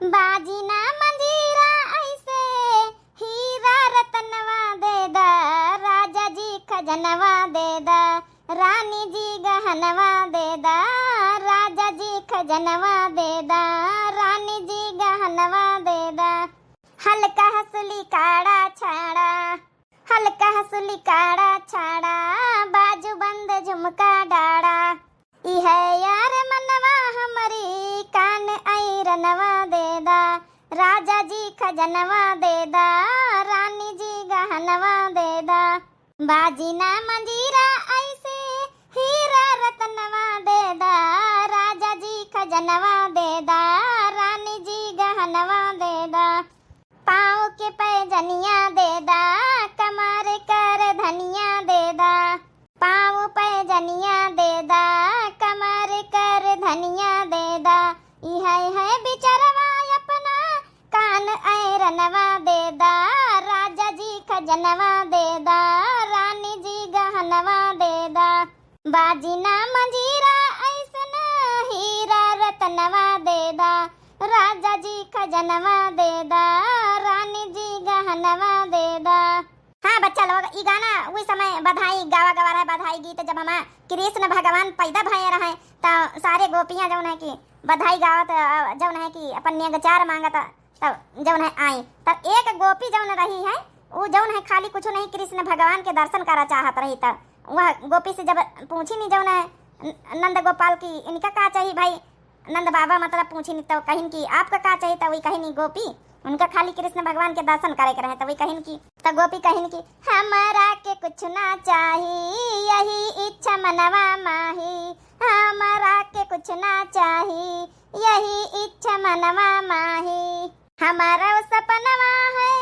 बाजी ना मंजीरा ऐसे हीरा रतनवा दे दा, राजा जी खजनवा दे दा, रानी जी गहनवा दे दा, राजा जी खजनवा दे दा, रानी जी गहनवा दे दा। हल्का हसुली काड़ा छाड़ा, हल्का हसुली काड़ा छाड़ा, बाजू बंद झुमका डाड़ा, ई है यार मनवा हमारी कान आई रनवा दे दा, राजा जी खजनवा दे दा, रानी जी गहनवा दे दा। बाजी ना मंजीरा ऐसे हीरा रतनवा दे दा, राजा जी खजनवा दे दा, रानी जी गहनवा दे दा। पाँव के पैजनिया दे दा, कमर कर धनिया दे दा, पाँव पैजनिया दे दा, कमर कर धनिया दे दा। ई है बिचरवा अपना कान ऐरनवा दे दा, राजा जी खजनवा दे दा, रानी जी गहनवा दे दा। बाजी ना मंजीरा ऐसन हीरा रतनवा दे दा, राजा जी खजनवा दे दा, रानी जी गहनवा दे दा। हाँ बच्चा लोग, ई गाना उस समय बधाई गावा गवा रहा, बधाई गीत जब हमारा कृष्ण भगवान पैदा भय रहे तो सारे गोपियां जौन है कि बधाई गावत जौन है कि अपन नेगचार मांगत, तब जौन है आई तब एक गोपी जौन रही है वो जौन है खाली कुछ नहीं कृष्ण भगवान के दर्शन करा चाहत रही, तब वह गोपी से जब पूछी नहीं जौन है नंद गोपाल की इनका का चाहिए भाई, नंद बाबा मतलब पूछी नहीं तो कहीं की आपका का चाहिए, तो वही कहीं नहीं गोपी उनका खाली कृष्ण भगवान के दर्शन करे के रहे, तो वही कहीं की तो गोपी कहीं की हमारा के कुछ ना चाहिए यही इच्छा मनवा माही, हमारा के कुछ ना चाहिए यही इच्छा मनवा माही। हमारा सपनवा है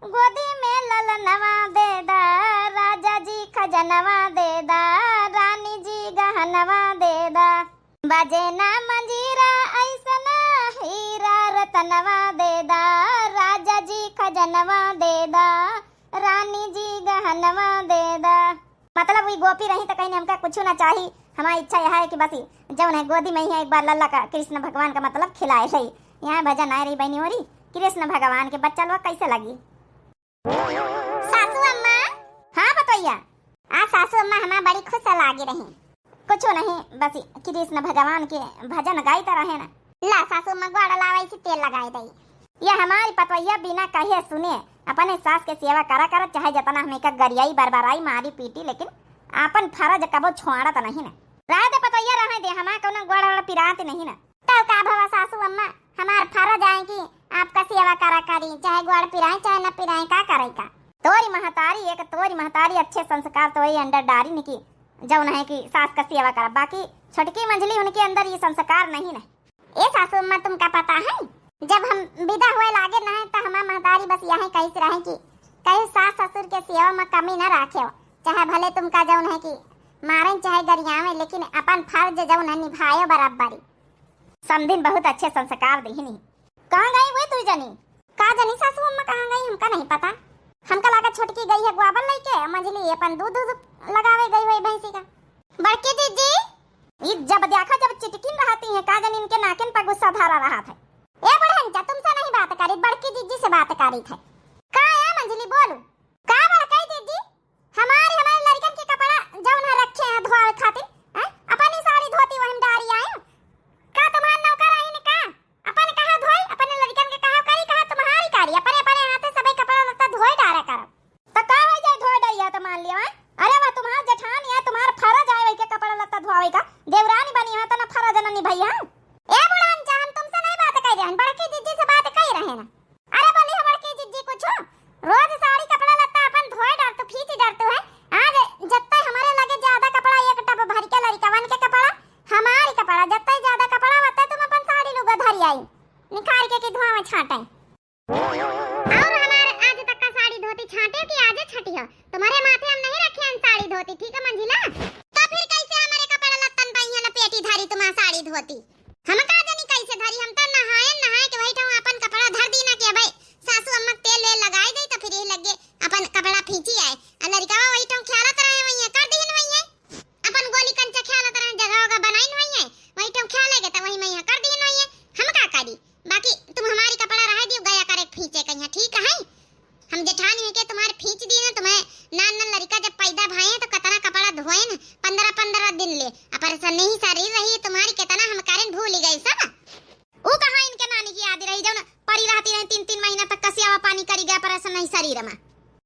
गोदी में ललनवा दे दा, राजा जी खजनवा दे दा, रानी जी गहनवा दे दा। बजे ना मंजीरा ऐसन हीरा रतनवा दे दा, राजा जी खजनवा दे दा, रानी जी गहनवा दे दा। मतलब वही गोपी रही तो कहीं हमका कुछ ना चाहिए, हमारी इच्छा यह है कि बस जौन है गोदी में ही एक बार लल्ला का कृष्ण भगवान का मतलब खिलाए रही। यहाँ भजन आए रही बहनी हो रही कृष्ण भगवान के, बच्चा लोग कैसे लगी? सासू अम्मा, हाँ बतैया। आज सासू अम्मा हमारा बड़ी खुश लागी रही, कुछ नहीं बस कृष्ण भगवान के भजन गाइता रहे ना। ला सासू अम्मा ग्वाड़ा लावाई से तेल लगाई दई। यह हमारी पतवैया बिना कहे सुने अपने सास के सेवा करा कर, चाहे जितना हमें का गरियाई बरबराई मारी पीटी, लेकिन अपन फर्ज कबो छोड़ा तो नहीं ना। रह दे पतवैया रहे दे, हमारा कौन ग्वाड़ा पिरात नहीं ना। तो का भवा सासू अम्मा, हमार फर्ज आए कि आपका सेवा करा करी, चाहे ग्वाड़ पिराए चाहे न पिराए, का करे का। तोरी महतारी एक तोरी महतारी अच्छे संस्कार तो वही अंडर डारी निकी जौन है कि सास का सेवा करा, बाकी छोटकी मंजली उनके अंदर ये संस्कार नहीं ना। ए सासू अम्मा तुमका पता है जब हम विदा हुए लागे न तो हमार महतारी बस यही कैसे रहे कि कहीं सास ससुर के सेवा में कमी न रखे, चाहे भले तुमका जौन है कि मारे चाहे गरियावे, लेकिन अपन फर्ज जौन है निभाए बराबरी। समदिन बहुत अच्छे संस्कार दीनी। कहाँ गई वो तू जनी? का जनी सासू अम्मा कहाँ गई हमका नहीं पता, हमका लगा छोटकी गई है ग्वाबर लेके, मंझली अपन दूध लगावे गई हुई भैंसी का। बड़की दीदी ये जब देखा जब चिटकिन रहती है, का जनी इनके नाकिन पर गुस्सा धारा रहा था। ए बहन जा तुमसे नहीं बात करी, बड़की दीदी से बात करी थे। का है मंझली बोलू? का बड़की दीदी हमारे लड़कन के कपड़ा जौन है रखे हैं धोए खातिर, अपनी साड़ी धोती वहीं डारी आए का तुम्हारा नौकर आई ने का अपन कहां धोई, अपने लड़कन के कहां करी, कहां तुम्हारी कारी अपने अपने हाथे सबे कपड़ा लत्ता धोए डारा करो तो का हो जाए धोए डारिया तो मान लियो। अरे वाह तुम्हारा जेठानी है, तुम्हारा फर्ज आए वही के कपड़ा लत्ता धोवे का, देवरानी बनी है तो ना फर्ज न निभाई है। ए बुढ़ान जा हम तुमसे नहीं बात कर रहे हैं, बड़की दीदी से बात कर रहे हैं ना। अरे बोली है बड़की दीदी कुछ रोज साड़ी कपड़ा लत्ता अपन धोए डाल तो खींच डालते है, आज जत्ते हमारे लगे ज्यादा कपड़ा एक टब भर के लड़कवन के कपड़ा हमारी कपड़ा जत्ते ज्यादा कपड़ा होता तुम अपन साड़ी लुगा धरी आई निखार के धुआं में छाटे। और हमारे आज तक का साड़ी धोती छाटे कि आज छटी हो, तुम्हारे माथे हम नहीं रखे हैं साड़ी धोती, ठीक है मंजिला? तो फिर कैसे हमारे कपड़ा लत्तन पाई है लपेटी धरी तुम्हारी साड़ी धोती, हम का जानी कैसे धरी, हम तो नहाए के वही अपन कपड़ा धर दी ना कि भाई सासू अम्मा तेल वेल लगाई गई तो फिर ये लगे अपन कपड़ा खींची आए, लड़का वही तो ख्यालत रहे वही कर दी वही है, अपन गोली कंचा ख्यालत रहे जगह होगा बनाई वही है, वही तो ख्याल है तो वही मैं कर दी वही है, हम का करी। बाकी तुम हमारी जौन परी रहती रहे 3-3 महीना तक कसियावा पानी करी गया पर ऐसा नहीं शरीर में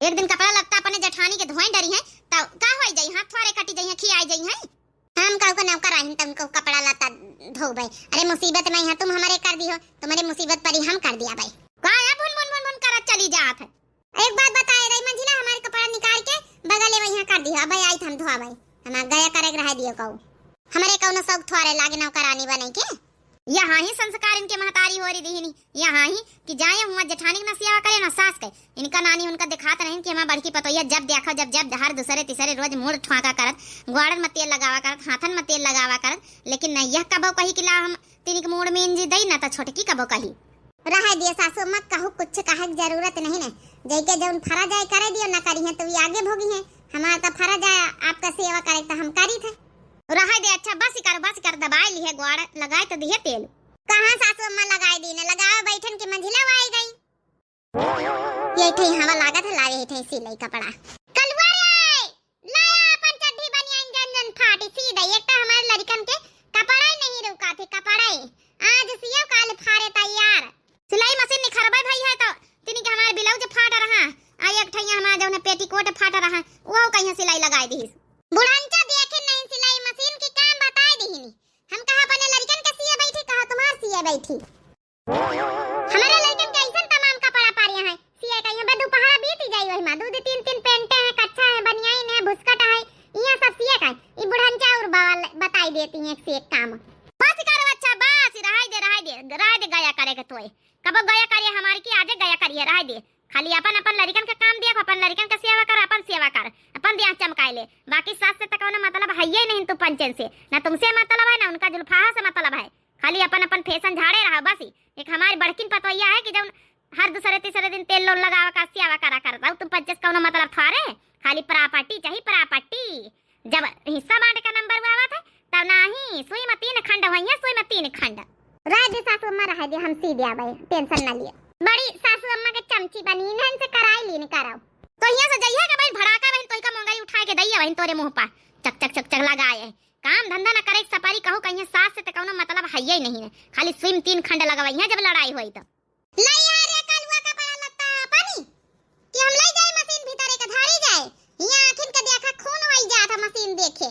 एक दिन कपड़ा लगता अपने जेठानी के धोई डरी है तो का होई जाई हाथ थोड़े कटी जाई है खियाई जाई है हम काऊ को नौकर आहिन तुमको कपड़ा लता धो भाई अरे मुसीबत में है तुम हमारे कर दी हो तुम्हारे मुसीबत पर ही हम कर दिया भाई का है बुन बुन बुन बुन करत चली जात है एक बात बताए रही मंजिला हमारे कपड़ा निकाल के बगल में यहां कर दिया भाई आई हम धोआ भाई हम गया करे रह दियो कहू हमारे कौनो शौक थोड़े लागे नौकरानी बने के यहाँ ही संस्कार इनके महतारी हो रही दीनी यहाँ ही कि जाए हुआ जेठानी ना सेवा करे ना सास के इनका नानी उनका दिखाते नहीं कि हमारा बड़की पतोइया जब देखो जब हर दूसरे तीसरे रोज मुड़ ठुआका करत ग्वाड़न में तेल लगावा करत हाथन में तेल लगावा करत लेकिन नहीं यह कबो कही कि ला हम तिनिक मुड़ में इंजी दई ना तो छोटकी कबो कही रह दिए सासू मत कहू कुछ कहे की जरूरत नहीं ना जैके जौन फरा जाए करे दियो ना करी है तो ये आगे भोगी है हमारा तो फरा जाए आपका सेवा करे तो हम करी थे रह दे अच्छा बस कर दबाई ली है ग्वाड़ लगाए तो दिए तेल कहां सासू अम्मा लगाई दी ने लगावे बैठन के मंझिला आई गई ये थे हवा लागत है लागे थे सिलाई कपड़ा कलवा रे लाया अपन चड्डी बनियान जन फाटी सी दई एक तो हमारे लड़कन के कपड़ा ही नहीं रुका थे कपड़ा आज सिया काल फारे तैयार सिलाई मशीन निखरबे भई है तो तिनी के हमारे ब्लाउज फाट रहा आ एक ठैया हमारा जौन पेटीकोट फाट रहा वो कहीं सिलाई लगाई दी बुढ़ांचा देखे नहीं सिलाई मशीन की काम बताए दीनी हम कहा अपने लड़कन के सिए बैठी कहा तुम्हार सिए बैठी हमारे लड़कन के ऐसा तमाम कपड़ा पारिया है सिए कहीं बे दोपहर बीत जाई वही मा दूध 3-3 पेंटे है कच्चा है बनियाइन है भुसकट है यहां सब सिए का ई बुढ़ांचा और बावल बताई देती हैं एक से एक काम बस करो अच्छा बस रह दे गया करे के तोय कब गया करिए हमारे की आजे गया करिए रह दे खाली अपन लड़कन का काम देखो अपन लड़कन का सेवा कर अपन सेवा कर अपन दिया चमकाए ले बाकी सास से तक ना मतलब है ही नहीं तू पंचन से ना तुमसे मतलब है ना उनका जुल्फाहा से मतलब है खाली अपन फैशन झाड़े रहा बस एक हमारी बड़किन पतोइया है कि जब हर दूसरे तीसरे दिन तेल लोल लगावा का सेवा करा करता तुम पंचस का मतलब थारे खाली प्रॉपर्टी चाहिए प्रॉपर्टी जब हिस्सा बांट का नंबर हुआ था तब नहीं सुई में 3 खंड हुई है सुई में 3 खंड राज सासू अम्मा रह दे हम सीधे भाई टेंशन ना लिए बड़ी सासू अम्मा के चमची बनी न इनसे कराई लीन कराओ तो यहाँ से जाइए का बहन भड़ाका बहन तोई का महंगाई उठा के दइया बहन तोरे मुंह पर चक लगाए काम धंधा न करे सपारी कहो कहीं सास से तकौनो मतलब है ही नहीं है खाली स्विम 3 खंड लगवाई है जब लड़ाई होई तो लई आ रे कलवा का बड़ा लत्ता पानी कि हम लई जाए मशीन भीतर के धारी जाए यहाँ आखिन के देखा खून होई जाता मशीन देखे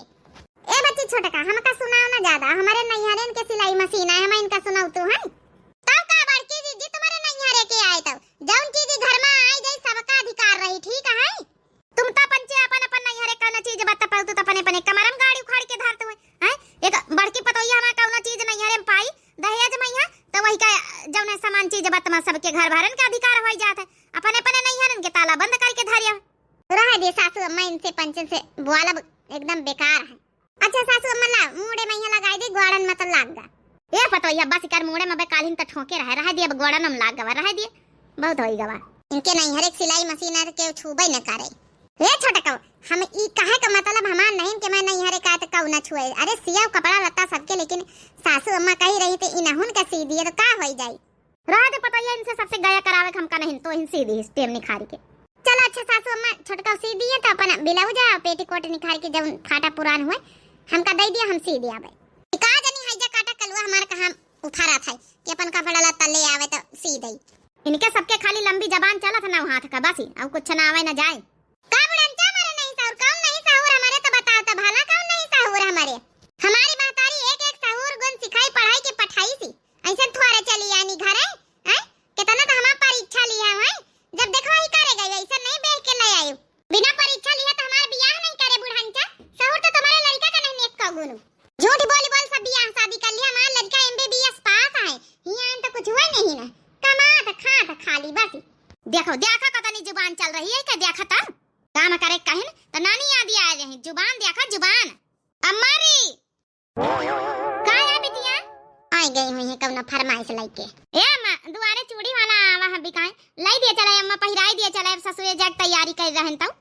ए बच्ची छोटा का हम का सुनाओ ना ज्यादा हमारे नैहरन के सिलाई मशीन है हम इनका सुनाओ तो है तब का बड़की जी तुम्हारे नैहरे के आए तब जौन चीज घर में आई जाए सबका अधिकार रही ठीक है तुम तो पंचे अपन नैहरे का चीज बता पाऊ तो अपने कमरम गाड़ी उखाड़ के धरते हुए हैं एक बड़की पतोइया हमारा कौनो चीज नैहरे में पाई दहेज में तो वही का जौन सामान चीज बतमा सबके घर भरन के अधिकार हो जाता है अपने नैहरन के ताला बंद करके धरिया रह दे सासू अम्मा इनसे पंचन से बुआला एकदम बेकार है अच्छा सासू अम्मा ला मुड़े में लगाई दी ग्वाड़न में तो लाग गा ये पतोइया बस कर मुड़े में कालीन त ठोके रह दिए ग्वाड़न में लाग गवा रह दिए बहुत होई गवा इनके नैहर एक सिलाई मशीन के छुबे न करे हे छोटा कहो हम ई काहे का मतलब हमार नहीं कि मैं नैहर का त कऊ न छुए अरे सिया कपड़ा लत्ता सबके लेकिन सासू अम्मा कही रही थी इनहुन का सी दिए तो का होई जाई रह दे पतोइया इनसे सबसे गया करावे हमका नहीं तो इन सी दी टेम निखार के चलो अच्छा सासू अम्मा छोटका सी दिए तो अपन ब्लाउज पेटीकोट निखार के जब फाटा पुरान हुए हमका दे दिया हम सी दिया भाई का जनी हैजा काटा कलवा हमार का हम उठा रहा था कि अपन कपड़ा लत्ता ले आवे तो सी दई इनके सबके खाली लंबी जबान चलत ना हाथ का बासी अब कुछ ना आवे ना जाए का बुढ़ंचा मारे नहीं साहुर कौन नहीं साहुर हमारे तो बताओ तो भला कौन नहीं साहुर हमारी महतारी एक साहुर गुण सिखाई पढ़ाई के पठाई सी ऐसे थोड़े चली यानी घर है कितना तो हमार परीक्षा लिया है जब देखो ही करे गई ऐसा नहीं बेच के ले आयो बिना परीक्षा लिया तो हमार बियाह नहीं करे बुढ़ंचा साहुर तो तुम्हारे लड़का का नहीं एक का गुण झूठ बोली बोल सब बियाह शादी कर लिया हमारा लड़का एमबीबीएस पास है यहां तो कुछ हुआ नहीं ना कमा खा खाली बस देखो देखा कता नहीं जुबान चल रही है क्या देखा था काम करे कहन तो नानी याद आ रही जुबान देखा जुबान अम्मारी का है बिटिया आई गई हुई है कौन फरमाइश लेके ए अम्मा दुआरे चूड़ी वाला आवा है बिकाए लाई दिए चले अम्मा पहिराई दिए चले ससुरे जग तैयारी कर रहन तो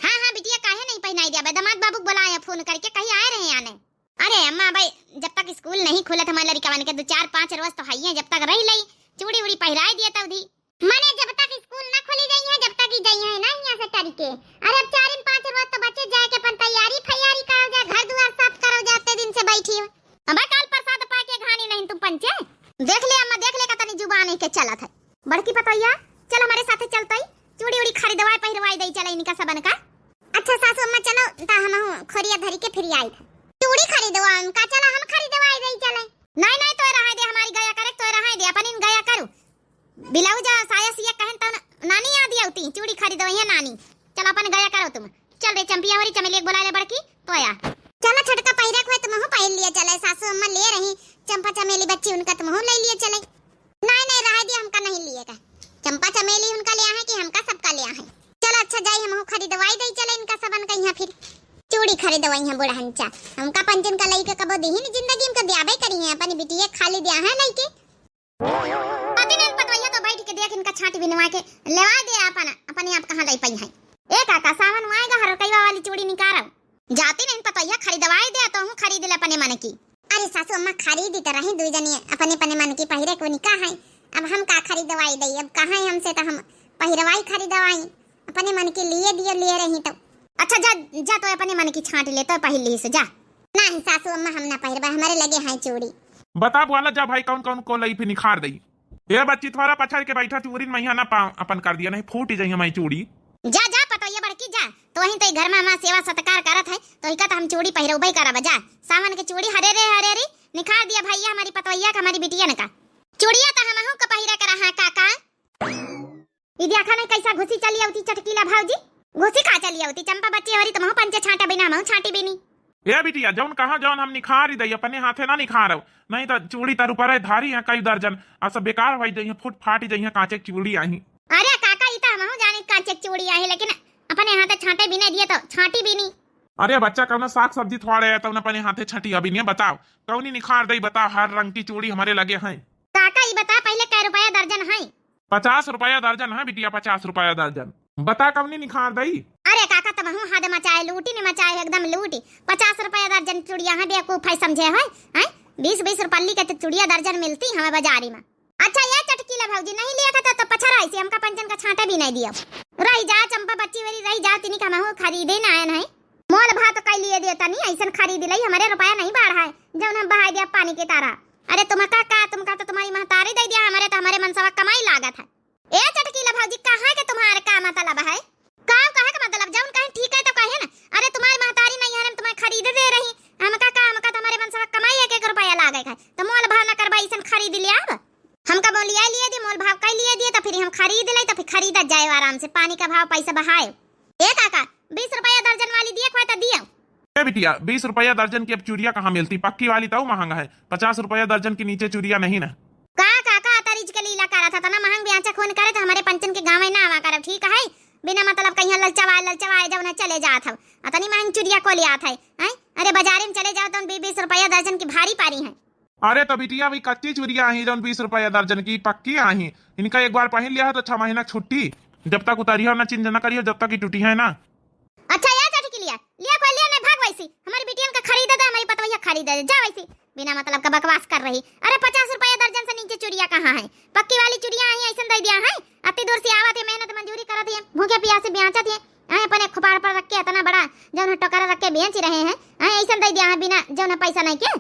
हां बिटिया काहे नहीं पहिनाई दिया दामाद बाबू बुलाया फोन करके कहीं आए रहे आने अरे अम्मा भाई जब तक स्कूल नहीं खुला था हमारे लड़का बन के 2-4-5 रोज तो है जब तक रह लई चूड़ी उड़ी पहिराई दिया तब दी माने जब तक स्कूल ना खुली गई है जब तक ही गई है ना यहां से तरीके अरे अब 4-5 रोज तो बच्चे जाए के अपन तैयारी फैयारी करो जा घर द्वार साफ करो जाते दिन से बैठी हो अब कल प्रसाद पाके घानी नहीं तुम पंचे देख ले अम्मा देख ले का तनी जुबान पानी के चलत है। बड़की पतैया चल हमारे साथे चलतई, चूड़ी उड़ी खरीदवाई पहिरवाई दई चले इनका सबन का। अच्छा सासू अम्मा चलो ता हम खोरिया धरी के फिर आई चूड़ी खरीदवा का, चला हम खरीदवाई दई चले। नहीं नहीं तो रहा दे हमारी गया करे, तो रहा दे अपन इन गया करू बिलाउज साया सिया कहन त नानी याद आउती चूड़ी खरीदवई है नानी। चल अपन गया करो तुम, चल रे चंपिया वाली चमेली बुला ले बड़की तो या चलो छटका पहिरा को तुम हो पहन लिया चले। सासू अम्मा ले रही चंपा चमेली बच्ची उनका तुम हो ले लिए चले। नहीं नहीं रहा दे हमका नहीं लिए का, चंपा चमेली उनका लिया है कि हमका सबका लिया है। चलो अच्छा जाई हम खरीदवाई दई चले इनका सबन का। यहाँ फिर चूड़ी खरीदवाई है बूढ़ा हंचा हमका पंचन का लई के कबो देही नहीं जिंदगी में दियाबे करी है, अपनी बिटिया खाली दिया है लई के। अतिने पतवैया तो बैठ के देख इनका छाट बिनवा के लेवा दे अपन अपने आप कहां लई पई है। ए काका सावन आएगा हर कईवा वाली चूड़ी निकारो जाती नहीं पतवैया खरीदवाई दे तो हूं खरीद ले अपने मन की। अरे सासू अम्मा खरीदी तो रही दुई जनी अपने अपने मन की पहिरे को निका है, अब हम का खरीदवाई दई, अब कहां है हमसे तो हम पहिरवाई खरीदवाई अपने मन के लिए दिए लिए रही तो। अच्छा जा जा तो अपने मन की छाट ले तो पहन ली से जा। नहीं सासू अम्मा हम ना पहिरवा, हमारे लगे हैं चूड़ी। बता बोला जा भाई कौन कौन को लई फिर निखार दई। ये बच्ची थोड़ा पछाड़ के बैठा चूड़ी मैया ना पा अपन कर दिया नहीं फूट जाई हमारी चूड़ी। जा जा पतोया बड़की जा, तो वहीं तो घर में मां सेवा सत्कार करत है तो इका हम चूड़ी पहिरौबई करब। जा सावन के चूड़ी हरे रे निखार दिया भैया हमारी पतोया का हमारी बिटिया का चूड़िया तो हमहु का पहिरा कर हां काका। ई देखा नहीं कैसा घुसी चली आउती चटकीला भाऊजी, घुसी का चली आउती चंपा बच्ची हरी तुम पंचे छाटा बिना महु छाटी बिनी। ए बिटिया जौन कहा जौन हम निखार दई अपने हाथे ना निखारव, नहीं तो चूड़ी तार ऊपर है धारी है कई दर्जन आ सब बेकार होई जई फुट फाट जई कांचे चूड़ी आही। अरे काका ई त हमहु जाने कांचे चूड़ी आहे लेकिन अपने हाथे छाटे बिना दिए तो छाटी भी नहीं। अरे बच्चा कौन साग सब्जी थोड़े है तो अपने हाथे छठी अभी नहीं बताओ कौनी निखार दई बताओ। हर रंग की चूड़ी हमारे लगे हैं। काका ई बता पहले कै रुपया दर्जन है? 50 रुपया दर्जन है बिटिया, 50 रुपया दर्जन। बता कौनी निखार दई। अरे काका तब हम हद मचाए लूटी ने मचाए एकदम लूटी। 50 रुपया दर्जन चूड़िया है बेवकूफ है समझे है? 20-20 रुपये के चूड़िया दर्जन मिलती हमें बाजारी में। अच्छा ये चटकीला भाऊजी नहीं लिया था तो पछरा ऐसे हमका पंचन का छांटा भी नहीं दिया। रही जा चंपा बच्ची वाली रही जा तिनी का महू खरीदे ना आए नहीं मोल भात कई लिए देता नहीं ऐसा खरीद लई हमारे रुपया नहीं बढ़ा है जब हम बहा दिया पानी के तारा। अरे तुमका तो तुम्हारी महतारी दे दिया हमारे तो हमारे मनसवा कमाई लागत है। ए चटकीला भाऊजी कहा के तुम्हारे का मतलब है? काम कहा का मतलब जौन कहे ठीक है तो कहे ना। अरे तुम्हारी महतारी नहीं है तुम्हें खरीद दे रही हमका तो हमारे मनसवा कमाई 1 रुपया लागे है तो मोल भाव न करबा ऐसा खरीद लिया। अब हमका बोलिया लिए दी मोल भाव कई लिए दिए तो फिर हम खरीद ले तो फिर खरीदा जाए आराम से पानी का भाव पैसा बहाए। ए काका 20 रुपया दर्जन वाली दिए खोता दिया। ए बिटिया 20 रुपया दर्जन की अब चूड़िया कहाँ मिलती, पक्की वाली तो महंगा है 50 रुपया दर्जन के नीचे चूड़िया नहीं ना। का काका तरीज के लीला करा था ना महंग ब्याचा खून करे तो हमारे पंचन के गांव में ना आवा करब ठीक है बिना मतलब कहीं ललचवाए जब ना चले जात हव अतनी महंग चूड़िया को लिया था। अरे बाजार में चले जाओ तो 20 रुपया दर्जन की भारी पारी है। अरे तो बिटिया भी कच्ची चूड़िया आई जौन 20 रुपया दर्जन की पक्की आई इनका एक बार पहन लिया है तो 6 महीना छुट्टी जब तक उतारियो ना चिंता न करियो जब तक की टूटी है ना। अच्छा यार चटकी लिया कोई लिया नहीं भाग वैसी हमारी बिटिया का खरीदा था हमारी पतवैया खरीदा जा वैसी बिना मतलब का बकवास कर रही। अरे 50 रुपया दर्जन से नीचे चूड़िया कहाँ है? पक्की वाली चूड़िया आई ऐसा दे दिया है। अति दूर से आवत है मेहनत मजदूरी करत है भूखे प्यासे बेचत है अपने खुपाड़ पर रख के इतना बड़ा जौन टोकरा रख के बेच रहे हैं ऐसा दे दिया है बिना जौन पैसा नहीं के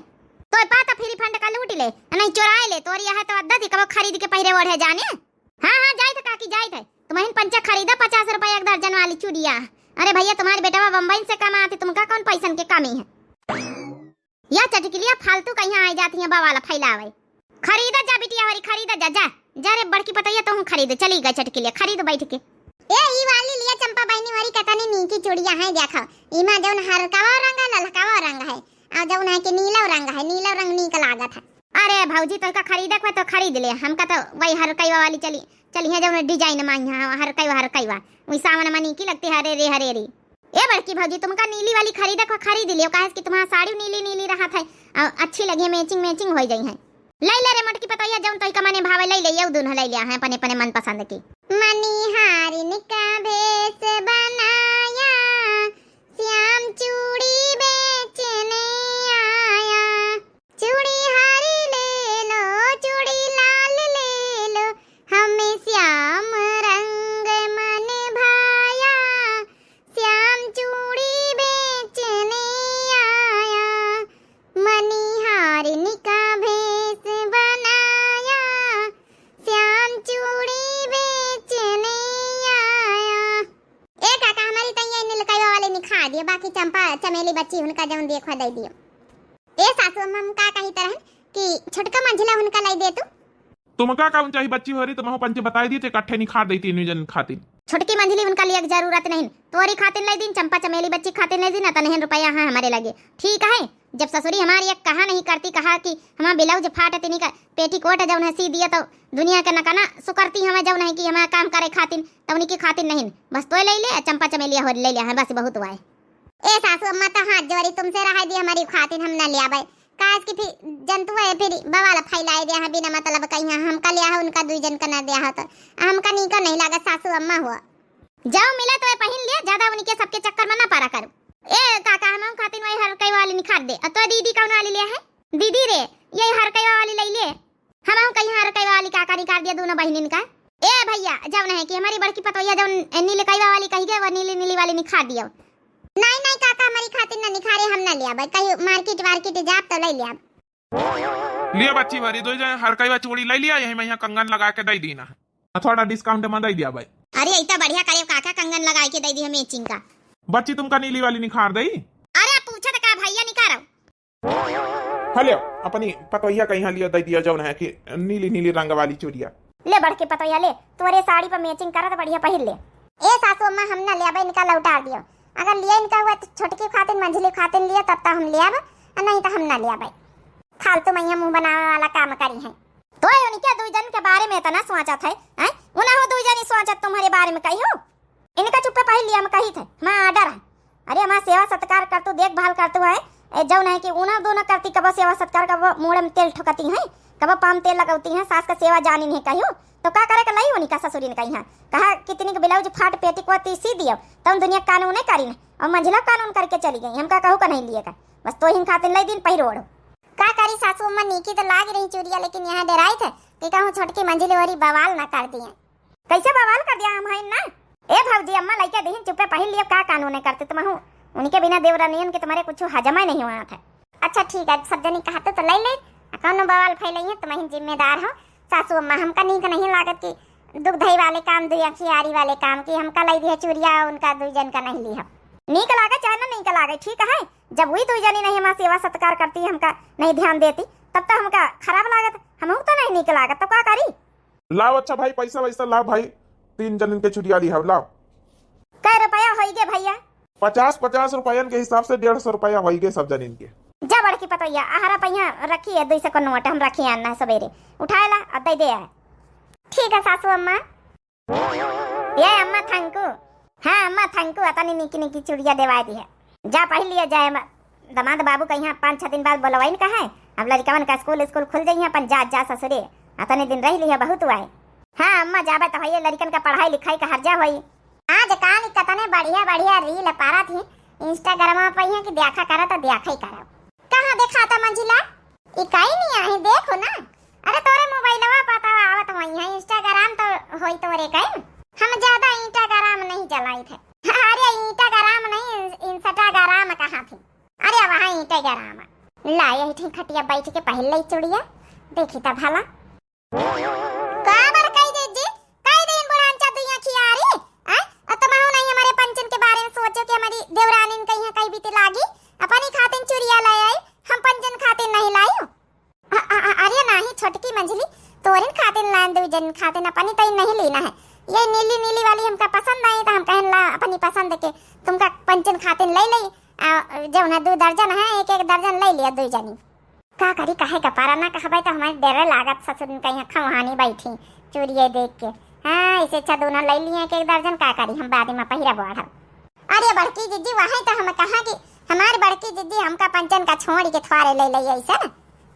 तो पाता फ्री फंड का लूट ले नहीं चुराए ले तोर यह तो अद्धा थी कब खरीद के पहरे ओढ़े जाने। हाँ जाए थे काकी जाए थे तुम्हें पंचा खरीदा 50 रुपया दर्जन वाली चूड़िया। अरे भैया तुम्हारे बेटा बम्बई से कमाते तुमका कौन पैसन के कमी है? या चटकिलिया फालतू कहीं आ जाती है बवाला फैलावे। खरीदा जा बिटिया हमारी खरीदा जा जा जा रे बड़की पतैया तो हूं खरीद चली गई चटकिलिया खरीद बैठ के। ए ई वाली लिया चंपा बहनी वाली कतनी नीकी चूड़िया है देखो इमा जौन हरकावा रंग है ललकावा रंग है और जौन है कि नीला रंग नीक लागत है। अरे भौजी तो का खरीदा को तो खरीद ले हमका तो वही हरकैवा वाली चली है जौन डिजाइन में हरकैवा वही सावन में नीकी लगती हरे रे। ए बड़की भौजी तुमका नीली वाली खरीदा को खरीद लियो काहे कि तुम्हारा साड़ी नीली रहा था और अच्छी लगी मैचिंग हो जाई है। ले रे मटकी पतैया जौन तो का मने भावे ले यौ दुन ले लिया है अपने मन पसंद की। मनिहारिन का भेष बनाया श्याम चूड़ी बेचने आया चूड़ी हरी ले लो चूड़ी लाल ले लो हमें श्याम रंग मन भाया श्याम चूड़ी बेचने आया मनिहारिन का भेष बनाया बाकी चंपा चमेली बच्ची उनका जौन देखो दे दियो। ए सासू अम्मा हम का कही तरह कि छोटका मंझिला उनका लाई दे तू। तुमका का चाहिए बच्ची हो रही तो मैं पंच बताई दी थे इकट्ठे निखार देती जन खातिर। छोटकी मंझिली उनका लिए जरूरत नहीं, तोरी खातिर लाई दिन, चंपा चमेली बच्ची खातिर लाई दिन, तनहन रुपया हाँ हमारे लगे ठीक है। जब ससुरी हमारी एक कहा नहीं करती, कहा कि हमारा ब्लाउज फाट तिनी का पेटी कोट जौन है सी दिया तो दुनिया के नकाना सुकरती हमें जौन है कि हमारा काम करे खातिर, तब उनकी खातिर नहीं, बस तो ले ले चंपा चमेलिया हो ले लिया है बस बहुत हुआ है। ए सासू अम्मा तो हाथ जोड़ी तुमसे रहा दी हमारी खातिर हम न लिया भाई, काज की फिर जंतु है फिर बवाल फैलाए दिया है बिना मतलब कहीं हमका लिया है उनका दुई जन का न दिया है तो हमका नीका नहीं लगा सासू अम्मा हुआ। जाओ मिला तो पहन लिया, ज्यादा उनके सबके चक्कर में ना पारा करो। ए काका हम खातिर वही हर कई वाली निखार दे, तो दीदी कौन वाली लिया है? दीदी रे ये हर कई वाली ले ले, हम कहीं हर कई वाली काका निखार दिया दोनों बहनिन का। ए भैया जब नहीं कि हमारी बड़की पतोया जब नीले कई वाली कही गए वो नीली नीली वाली निखार दिया। नहीं नहीं काका हमारी खातिर न निखारे हम न लिया भाई, कहीं मार्केट वार्केट जाब तो ले लिया। लिया बच्ची भरी दो जाए हर कई चूड़ी ले लिया, यही मैं कंगन लगा के दे दीना, थोड़ा डिस्काउंट में दे दिया भाई। अरे इतना बढ़िया करे काका कंगन लगा के दे दी हमें मैचिंग का। बच्ची तुमका नीली वाली निखार दई। अरे पूछा तो का भैया निखारो। हले अपनी पतोहिया कहीं लिया दे दिया जौन है कि नीली नीली रंग वाली चूड़िया ले बढ़ के पतोहिया ले, तुम्हारे साड़ी पर मैचिंग करा तो बढ़िया पहन ले। ए सासू अम्मा हम न लिया भाई, इनका लौटा दियो, अगर लिया इनका हुआ तो छोटकी खातिर मंझली खातिर लिया तब तो हम लिया नहीं तो हम न लिया भाई, फालतू मैया मुंह बनाने वाला काम करी है। तो उनके दुई जन के बारे में इतना सोचत है, हैं उना हो दुई जन सोचत तुम्हारे बारे में कही हो, इनका चुप्पे पहन लिया हम कही थे मैं आर्डर है। अरे हमारा सेवा सत्कार कर तू देखभाल कर तू है जौन है कि उना दोनों करती, कब सेवा सत्कार कब मुंह में तेल ठोकती है, कब पाम तेल लगाती है, सास का सेवा जानी नहीं कही हो तो क्या करे नहीं होनी का ससुरी ने कही है, कहा कितनी के ब्लाउज फाट पेटी को सी दिया तब दुनिया कानून नहीं करी और मंझिला कानून करके चली गई, हम का कहू का नहीं लिए का बस तो हिन खातिर लाई दिन पहिरोड़ का करी। सासू अम्मा नीकी तो लाग रही चूड़िया, लेकिन यहाँ डराई थे कि कहूँ छोटकी मंझिली वाली बवाल ना कर दिए। कैसे बवाल कर दिया हम है ना? ए भौजी अम्मा लइका देहिन चुप्पे पहन लिया, का कानून है करते तुम हूँ उनके बिना देवरानियन के तुम्हारे कुछ हजमा नहीं हुआ था। अच्छा ठीक है सब जनी कहते तो ले ले, कौन बवाल फैलाई है तुम जिम्मेदार हो। सासू अम्मा हमका नीक नहीं लागत कि दुख दही वाले काम दुई अखियारी वाले काम की हमका लाई दी है चूड़िया, उनका दुई जन का नहीं लिया। नीक लागे चाहे ना नीक लागे ठीक है, जब वही दुई जनी नहीं हमारा सेवा सत्कार करती हमका नहीं ध्यान देती तब तो हमका खराब लागत, हम तो नहीं नीक लागत तो क्या करी। लाओ अच्छा भाई पैसा वैसा लाओ भाई, 3 जन के चुड़िया ली लाओ। कै रुपया हो गए भैया? 50 रुपयन के हिसाब से 150 रुपया हो गए सब जन के। जा बड़की पतोया आहारा पहिया रखी है 200 को नोट हम रखी आना सवेरे उठाए ला अब दे दे। ठीक है सासू अम्मा। ये अम्मा थैंक यू। हाँ अम्मा थैंक यू, अतनी निकी निकी चूड़िया देवा दी है, जा पहन लिया जाए। दमाद बाबू का यहाँ 5-6 दिन बाद बोलवाइन का है, अब लड़कवन का स्कूल खुल जाइए अपन जा ससुरे अतने दिन रह लिया बहुत हुआ है। हाँ अम्मा जाबे तो है लड़कन का पढ़ाई लिखाई का हर्जा हुई। आज कहानी कतने बढ़िया बढ़िया रील पारा थी इंस्टाग्राम पर कि देखा करा तो देखा ही करा। कहाँ देखा था मंजिला? इकाई नहीं आई देखो ना। अरे तोरे मोबाइलवा पता आवत वही है इंस्टाग्राम तो होई तोरे कहीं, हम ज्यादा इंस्टाग्राम नहीं चलाई थे। अरे इंस्टाग्राम नहीं इंस्टाग्राम कहाँ थी? अरे वहाँ इंस्टाग्राम ला यही थी खटिया बैठ के पहन ली चूड़िया देखी था भला। काबर कई दे जी कई दिन बुढ़ांचा दुनिया खियारी हैं तुम हो नहीं हमारे पंचन के बारे में सोचो कि हमारी देवरानी कहीं है कहीं बीते लागी अपनी खातिन चूड़िया लाई आई, हम पंचन खातिन नहीं लाई। अरे नहीं छोटकी मंझली तोरिन खातिन लान दो जन खातिन अपनी तई नहीं लेना है, ये नीली नीली वाली हमका पसंद आई तो हम कहन ला अपनी पसंद के तुमका पंचन खातिन ले ली जो ना 2 दर्जन है 1-1 दर्जन ले लिया 2 जनी। का करी कहे का पारा ना कहबे तो हमारे डर लागत ससुर कहीं खवहानी बैठी चूड़िए देख के। हाँ इसे अच्छा दोनों ले लिए 1-1 दर्जन का करी हम बाद में पहिरा बढ़। अरे बड़की जीजी वहीं तो हम कहा कि हमारी बड़की जीजी हमका पंचन का छोड़ के थवारे ले ली ऐसा ना,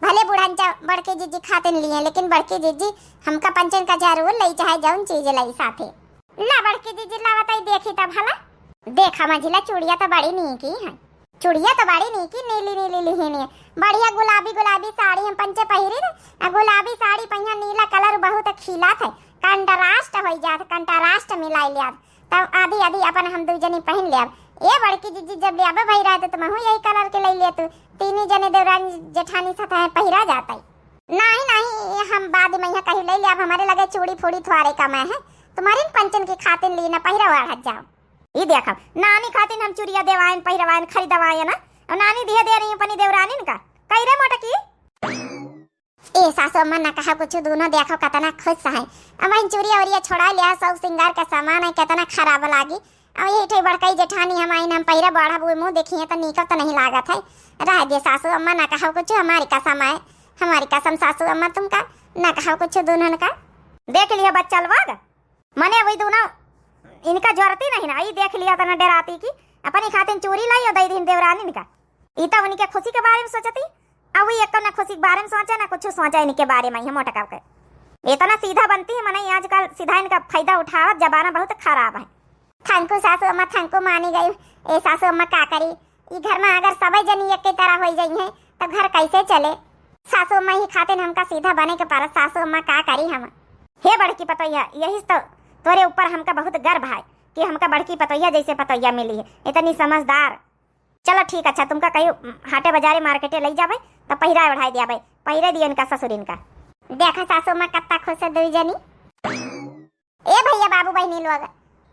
भले बुढ़ांचा बड़की जीजी खातिन लिए लेकिन बड़की जीजी हमका पंचन का जरूर ले चाहे जौन चीज लाई साथे। ला बड़की जीजी लावत देखी तब भला देखा मंझिला चूड़िया तो बड़ी नी की है, चूड़िया तो बड़ी नी की नीली नीली लिहिनी बढ़िया गुलाबी गुलाबी साड़ी हम पंचे पहिरी ना, गुलाबी साड़ी पहिया नीला कलर बहुत खिला थे कंट्रास्ट हो जात कंट्रास्ट मिलाई लिया तब आधी आधी अपन हम 2 जनी पहन लिया। ये बड़की जीजी जब ले आबे भई रहते तो मैं यही कलर के ले लिया तू 3 जने देवरानी जेठानी साथ है पहिरा जाता है। नहीं हम बाद में यहाँ कहीं ले लिया, हमारे लगे चूड़ी फूड़ी थुआरे का मैं है तुम्हारी पंचन की खातिन ली ना पहिरा वाढ़ जाओ। ये देखा नानी खातिर हम चूड़िया देवायन पहिरवायन खरीदवायन ना और नानी दिए दे रही अपनी देवरानी का कई रे मोटा की ए सासू अम्मा ना कहा कुछ दोनों देखो कितना खुश है। अब इन चूड़िया उड़िया छोड़ा लिया सब श्रृंगार का सामान है कितना खराब लागी। अब यही ठे बड़कई जेठानी हम आई हम पहिरा बढ़ा बुए मुँह देखिए तो निकल तो नहीं लागत है। रह दे सासू अम्मा ना कहा कुछ हमारी कसम है हमारी कसम सासू अम्मा तुमका ना कहा कुछ दोनों का देख लिया बच्चा लोग मने वही दोनों इनका जरूरत ही नहीं ना ये देख लिया तो न डराती की अपनी खातिर चोरी लाई और दई दिन देवरानी का ये तो उनके खुशी के बारे में सोचती अब वही एक ना खुशी के बारे में सोचा ना कुछ सोचा इनके बारे में मोटा के इतना सीधा बनती है मने आजकल सीधा इनका फायदा उठावत जमाना बहुत खराब है। थैंक यू सासू अम्मा थैंक यू मानी गई। ए सासू अम्मा का करी ये घर में अगर सभी जनी एक तरह हो जाई है तो घर कैसे चले। सासू अम्मा ही खातिर हमका सीधा बने के पार सासू अम्मा का करी हम हे बड़की पतोहिया यही तो तोरे ऊपर हमका बहुत गर्व है कि हमका बड़की पतोहिया जैसे पतोहिया मिली है इतनी समझदार। चलो ठीक अच्छा तुमका कहीं हाटे बाजारे मार्केटे ले जाबे तो पहिरा उठाई दिया भाई पहिरे दिए इनका ससुर इनका देखा सासू माँ कत्ता खुश है दुई जनी। ए भैया बाबू बहनी लोग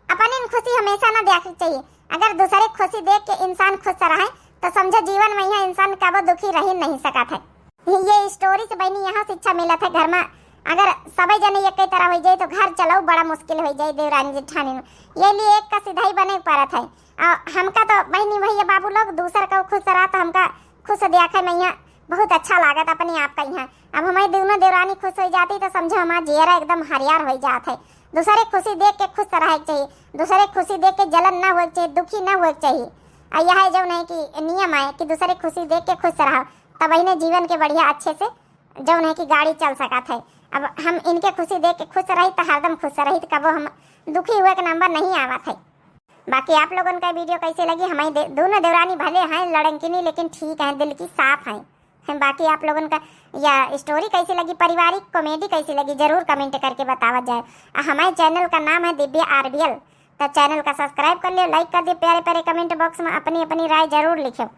अपन इन खुशी हमेशा ना देखनी चाहिए। अगर दूसरे खुशी देख के इंसान खुश रहे तो समझो जीवन में यह इंसान कबो दुखी रह नहीं सका था। ये स्टोरी से बहनी यहाँ शिक्षा मिला था घर में अगर सभी जने एक तरह हो जाए तो घर चलाओ बड़ा मुश्किल हो जाए देवरानी जेठानी में ये लिए एक का सीधा ही बने पड़ा था। हमका तो बहनी भैया बाबू लोग दूसरा का खुश रहा तो हमका खुश देखा में यहाँ बहुत अच्छा लागत अपने आप का यहाँ। अब हमारी दोनों देवरानी खुश हो जाती तो समझो हमारा चेहरा एकदम हरियार हो जाता है। दूसरे खुशी देख के खुश रहे चाहिए दूसरे खुशी देख के जलन ना हो चाहिए दुखी ना हो चाहिए। और यह जो नहीं कि नियम है कि दूसरे खुशी देख के खुश रहो तब इन्हें जीवन के बढ़िया अच्छे से जो नहीं कि गाड़ी चल सका था। अब हम इनके खुशी देख के खुश रही तो हरदम खुश रही तो कबो हम दुखी हुए का नंबर नहीं आवा थे। बाकी आप लोगों का वीडियो कैसे लगी हमारी दोनों देवरानी भले हैं लड़ंकिनी लेकिन ठीक है दिल की साफ हैं। बाकी आप लोगों का या स्टोरी कैसी लगी पारिवारिक कॉमेडी कैसी लगी जरूर कमेंट करके बतावा जाए। हमारे चैनल का नाम है दिव्या RBL तो चैनल का सब्सक्राइब कर लियो लाइक कर दियो प्यारे प्यारे कमेंट बॉक्स में अपनी अपनी राय जरूर लिखो।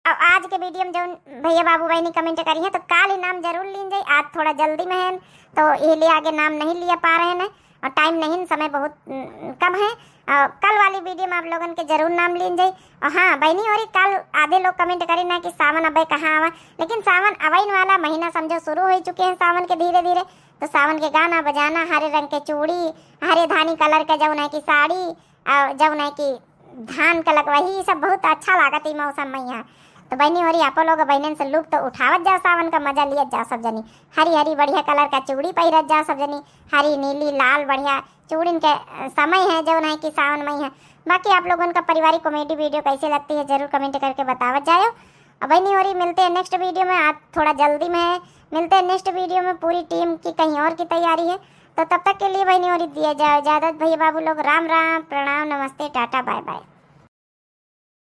अब आज के वीडियो में जो भैया बाबू बहनी कमेंट करी है तो काल ही नाम जरूर लीन जाए। आज थोड़ा जल्दी में है तो इसलिए आगे नाम नहीं लिया पा रहे हैं और टाइम नहीं समय बहुत कम है। कल वाली वीडियो में आप लोगों के जरूर नाम लीन जाए। और हाँ बहनी और कल आधे लोग कमेंट करी ना कि सावन अब कहाँ आवा लेकिन सावन अवैन वाला महीना समझो शुरू हो चुके हैं सावन के धीरे धीरे। तो सावन के गाना बजाना हरे रंग के चूड़ी हरे धानी कलर के जौन है की साड़ी और जौन है की धान कलक वही सब बहुत अच्छा लागत है मौसम में यहाँ। तो बहनी और आप लोग बहनन से लुक तो उठावत जाओ सावन का मजा लिया जाओ सब जनी। हरी हरी बढ़िया कलर का चूड़ी पहिरत जाओ सब जनी हरी नीली लाल बढ़िया चूड़िन के समय है जो नहीं कि सावन में है। बाकी आप लोगों का पारिवारिक कॉमेडी वीडियो कैसे लगती है जरूर कमेंट करके बतावत जाओ। अब बहनी और मिलते हैं नेक्स्ट वीडियो में। आज थोड़ा जल्दी में है मिलते हैं नेक्स्ट वीडियो में पूरी टीम की कहीं और की तैयारी है। तो तब तक के लिए बहनी और दिया जाओ इजाजत भैया बाबू लोग राम राम प्रणाम नमस्ते टाटा बाय बाय।